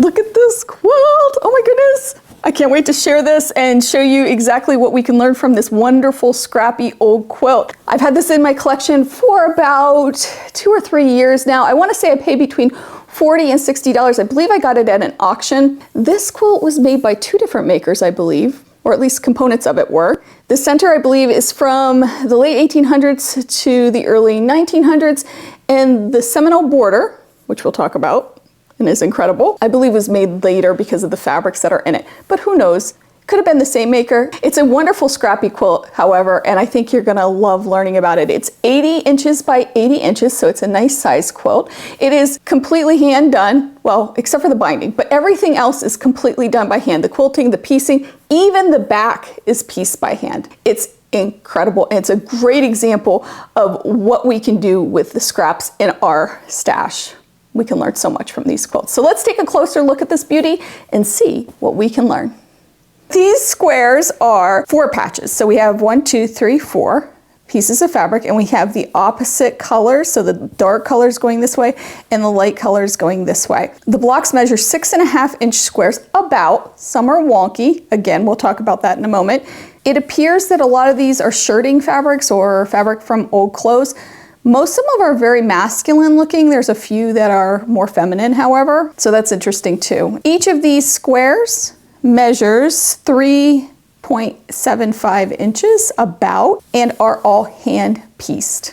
Look at this quilt. Oh my goodness. I can't wait to share this and show you exactly what we can learn from this wonderful scrappy old quilt. I've had this in my collection for about 2 or 3 years now. I want to say I paid between $40 and $60. I believe I got it at an auction. This quilt was made by 2 different makers, I believe, or at least components of it were. The center, I believe, is from the late 1800s to the early 1900s, and the seminole border, which we'll talk about, and is incredible, I believe was made later because of the fabrics that are in it. But who knows? Could have been the same maker. It's a wonderful scrappy quilt, however, and I think you're gonna love learning about it. It's 80 inches by 80 inches, so it's a nice size quilt. It is completely hand done, well, except for the binding, but everything else is completely done by hand. The quilting, the piecing, even the back is pieced by hand. It's incredible, and it's a great example of what we can do with the scraps in our stash. We can learn so much from these quilts. So let's take a closer look at this beauty and see what we can learn. These squares are 4 patches. So we have 1, 2, 3, 4 pieces of fabric, and we have the opposite colors. So the dark colors going this way and the light colors going this way. The blocks measure 6.5-inch squares about. Some are wonky. Again, we'll talk about that in a moment. It appears that a lot of these are shirting fabrics or fabric from old clothes. Most of them are very masculine looking. There's a few that are more feminine, however, so that's interesting too. Each of these squares measures 3.75 inches about and are all hand pieced.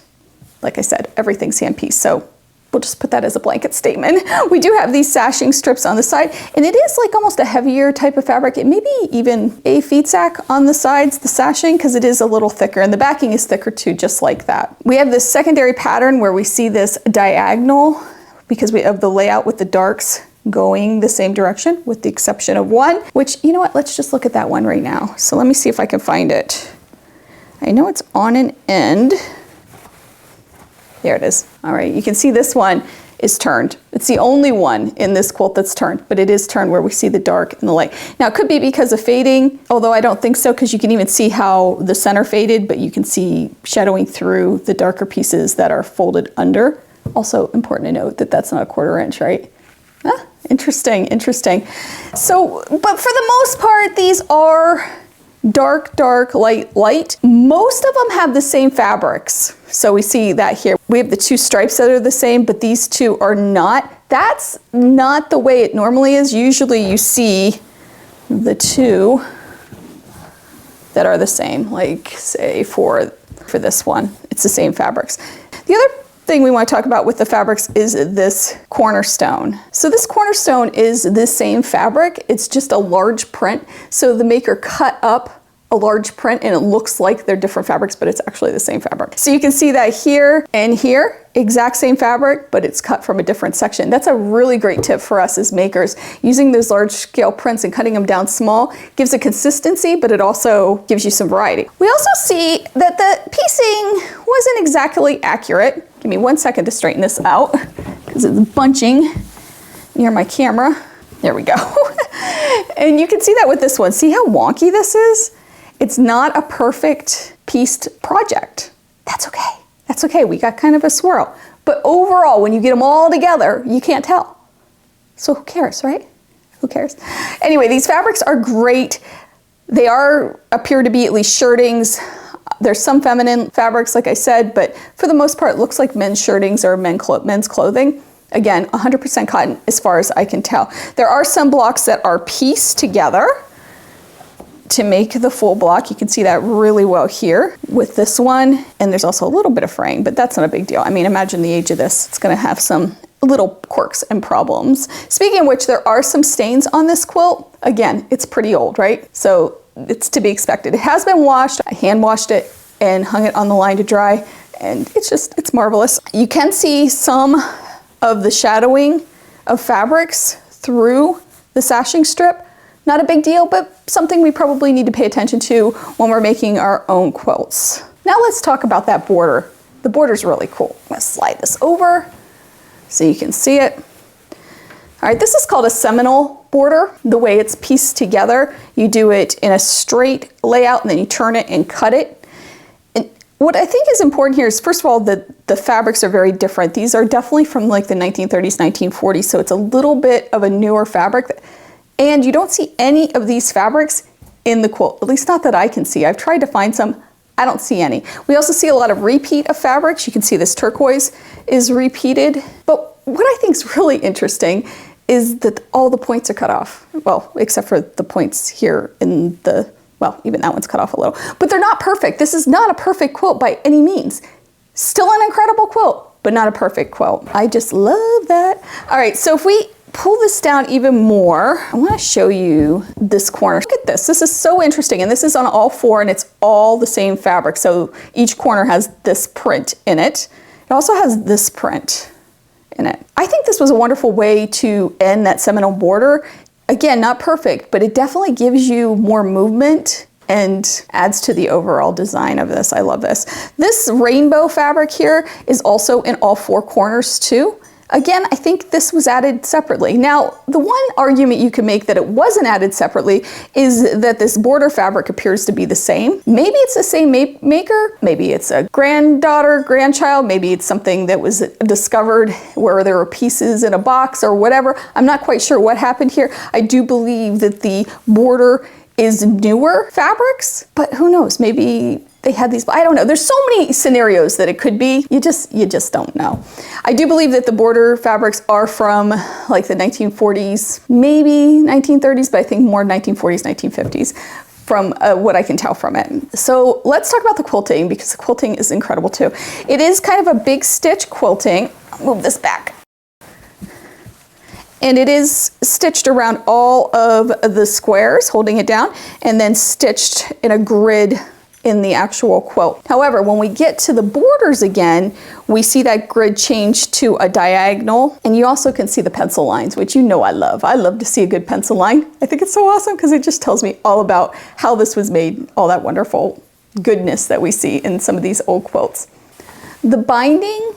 Like I said, everything's hand pieced, so we'll just put that as a blanket statement. We do have these sashing strips on the side, and it is like almost a heavier type of fabric. It may be even a feed sack on the sides, the sashing, because it is a little thicker, and the backing is thicker too, just like that. We have this secondary pattern where we see this diagonal because we have the layout with the darks going the same direction, with the exception of one, which, you know what, let's just look at that one right now. So let me see if I can find it. I know it's on an end. There it is. All right, you can see this one is turned. It's the only one in this quilt that's turned, but it is turned where we see the dark and the light. Now, it could be because of fading, although I don't think so, because you can even see how the center faded, but you can see shadowing through the darker pieces that are folded under. Also important to note that that's not a 1/4 inch, right? Ah, interesting, interesting. So, but for the most part, these are dark, dark, light, light. Most of them have the same fabrics. So we see that here. We have the 2 stripes that are the same, but these 2 are not. That's not the way it normally is. Usually you see the 2 that are the same, like say for this one, it's the same fabrics. The other thing we want to talk about with the fabrics is this cornerstone. So this cornerstone is the same fabric, it's just a large print. So the maker cut up a large print and it looks like they're different fabrics, but it's actually the same fabric. So you can see that here and here, exact same fabric, but it's cut from a different section. That's a really great tip for us as makers. Using those large scale prints and cutting them down small gives a consistency, but it also gives you some variety. We also see that the piecing wasn't exactly accurate. Give me 1 second to straighten this out because it's bunching near my camera. There we go. And you can see that with this one. See how wonky this is? It's not a perfect pieced project. That's okay. That's okay. We got kind of a swirl. But overall, when you get them all together, you can't tell. So who cares, right? Who cares? Anyway, these fabrics are great. They appear to be at least shirtings. There's some feminine fabrics, like I said, but for the most part, it looks like men's shirtings or men's clothing. Again, 100% cotton as far as I can tell. There are some blocks that are pieced together to make the full block. You can see that really well here with this one. And there's also a little bit of fraying, but that's not a big deal. I mean, imagine the age of this. It's gonna have some little quirks and problems. Speaking of which, there are some stains on this quilt. Again, it's pretty old, right? So it's to be expected. It has been washed. I hand washed it and hung it on the line to dry, and it's marvelous. You can see some of the shadowing of fabrics through the sashing strip. Not a big deal, but something we probably need to pay attention to when we're making our own quilts. Now let's talk about that border. The border's really cool. I'm gonna slide this over so you can see it. All right, this is called a seminole border. The way it's pieced together, you do it in a straight layout and then you turn it and cut it. And what I think is important here is, first of all, the fabrics are very different. These are definitely from like the 1930s, 1940s, so it's a little bit of a newer fabric. And you don't see any of these fabrics in the quilt, at least not that I can see. I've tried to find some, I don't see any. We also see a lot of repeat of fabrics. You can see this turquoise is repeated. But what I think is really interesting is that all the points are cut off. Well, except for the points here in the, well, even that one's cut off a little. But they're not perfect. This is not a perfect quilt by any means. Still an incredible quilt, but not a perfect quilt. I just love that. All right, so if we pull this down even more, I want to show you this corner. Look at this. This is so interesting, and this is on all four, and it's all the same fabric. So each corner has this print in it. It also has this print in it. I think this was a wonderful way to end that seminole border. Again, not perfect, but it definitely gives you more movement and adds to the overall design of this. I love this. This rainbow fabric here is also in all four corners too. Again, I think this was added separately. Now, the one argument you can make that it wasn't added separately is that this border fabric appears to be the same. Maybe it's the same maker, maybe it's a granddaughter, grandchild, maybe it's something that was discovered where there were pieces in a box or whatever. I'm not quite sure what happened here. I do believe that the border is newer fabrics, but who knows, maybe they had these, I don't know. There's so many scenarios that it could be. You just don't know. I do believe that the border fabrics are from like the 1940s, maybe 1930s, but I think more 1940s, 1950s from what I can tell from it. So let's talk about the quilting, because the quilting is incredible too. It is kind of a big stitch quilting. I'll move this back. And it is stitched around all of the squares, holding it down, and then stitched in a grid in the actual quilt. However, when we get to the borders again, we see that grid change to a diagonal, and you also can see the pencil lines, which you know I love. I love to see a good pencil line. I think it's so awesome because it just tells me all about how this was made, all that wonderful goodness that we see in some of these old quilts. The binding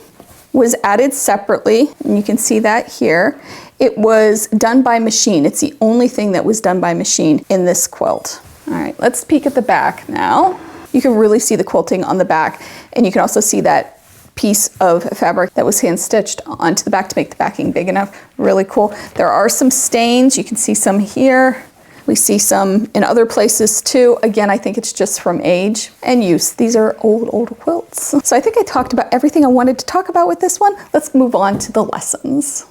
was added separately, and you can see that here. It was done by machine. It's the only thing that was done by machine in this quilt. All right, let's peek at the back now. You can really see the quilting on the back, and you can also see that piece of fabric that was hand stitched onto the back to make the backing big enough. Really cool. There are some stains. You can see some here. We see some in other places too. Again, I think it's just from age and use. These are old quilts. So I think I talked about everything I wanted to talk about with this one. Let's move on to the lessons.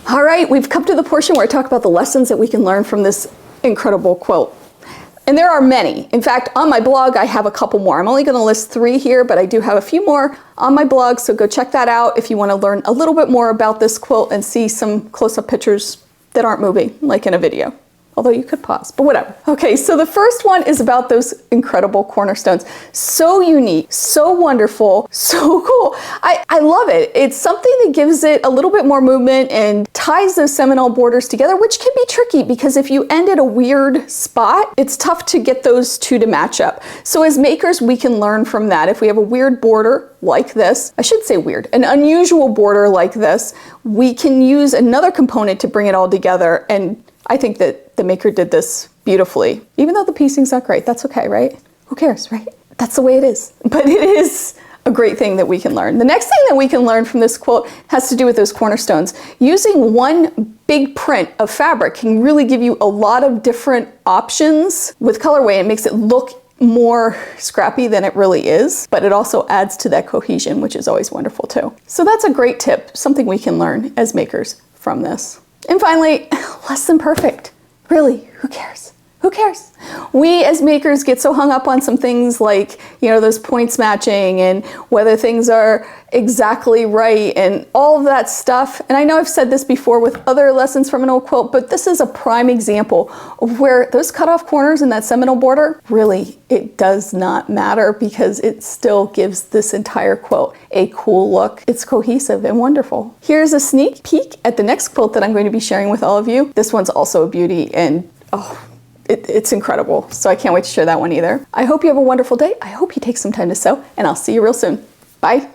All right, we've come to the portion where I talk about the lessons that we can learn from this incredible quilt. And there are many. In fact, on my blog, I have a couple more. I'm only going to list 3 here, but I do have a few more on my blog, so go check that out if you want to learn a little bit more about this quilt and see some close-up pictures that aren't moving, like in a video. Although you could pause, but whatever. Okay, so the first one is about those incredible cornerstones. So unique, so wonderful, so cool. I love it. It's something that gives it a little bit more movement and ties those seminole borders together, which can be tricky because if you end at a weird spot, it's tough to get those two to match up. So as makers, we can learn from that. If we have a weird border like this, I should say weird, an unusual border like this, we can use another component to bring it all together, and I think that the maker did this beautifully. Even though the piecing's not great, that's okay, right? Who cares, right? That's the way it is. But it is a great thing that we can learn. The next thing that we can learn from this quilt has to do with those cornerstones. Using one big print of fabric can really give you a lot of different options with colorway. It makes it look more scrappy than it really is, but it also adds to that cohesion, which is always wonderful too. So that's a great tip, something we can learn as makers from this. And finally, less than perfect. Really, who cares? Who cares? We as makers get so hung up on some things like, those points matching and whether things are exactly right and all of that stuff. And I know I've said this before with other lessons from an old quilt, but this is a prime example of where those cutoff corners in that seminole border, really, it does not matter because it still gives this entire quilt a cool look. It's cohesive and wonderful. Here's a sneak peek at the next quilt that I'm going to be sharing with all of you. This one's also a beauty, and it's incredible. So I can't wait to share that one either. I hope you have a wonderful day. I hope you take some time to sew, and I'll see you real soon. Bye.